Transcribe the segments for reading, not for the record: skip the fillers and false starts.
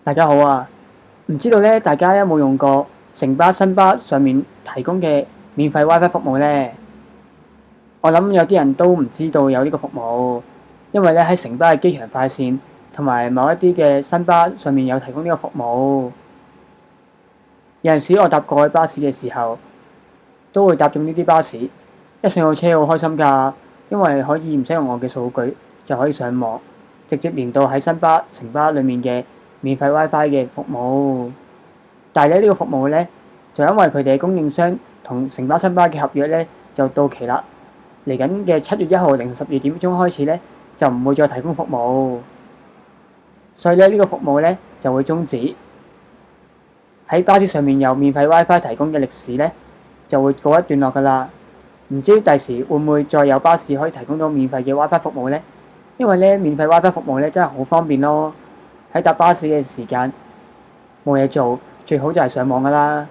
大家好啊！唔知道咧，大家有冇用過城巴新巴上面提供嘅免費 WiFi 服務呢？我諗有啲人都唔知道有呢個服務，因為咧喺城巴嘅機場快線同埋某一啲嘅新巴上面有提供呢個服務。有陣時我搭過去巴士嘅時候，都會搭中呢啲巴士，一上到車好開心㗎，因為可以唔使用我嘅數據就可以上網，直接連到喺新巴城巴裡面嘅免費 WiFi 嘅服務。但係咧呢個服務咧，就因為佢哋嘅供應商同城巴新巴嘅合約咧就到期啦，嚟緊嘅7月1號凌晨12點鐘開始咧就唔會再提供服務，所以咧呢個服務咧就會終止。喺巴士上面有免費 WiFi 提供嘅歷史咧就會告一段落㗎啦。唔知第時會唔會再有巴士可以提供到免費嘅 WiFi 服務呢？因為咧免費 WiFi 服務咧真係好方便咯。喺搭巴士嘅時間冇嘢做，最好就係上網㗎啦。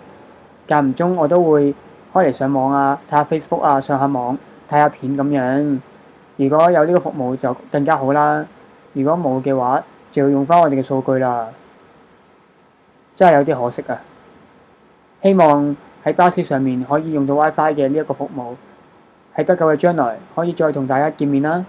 間唔中我都會開嚟上網啊，睇下 Facebook 啊，上下網睇下片咁樣。如果有呢個服務就更加好啦。如果冇嘅話，就要用翻我哋嘅數據啦。真係有啲可惜啊！希望喺巴士上面可以用到 WiFi 嘅呢一個服務，喺不久嘅將來可以再同大家見面啦。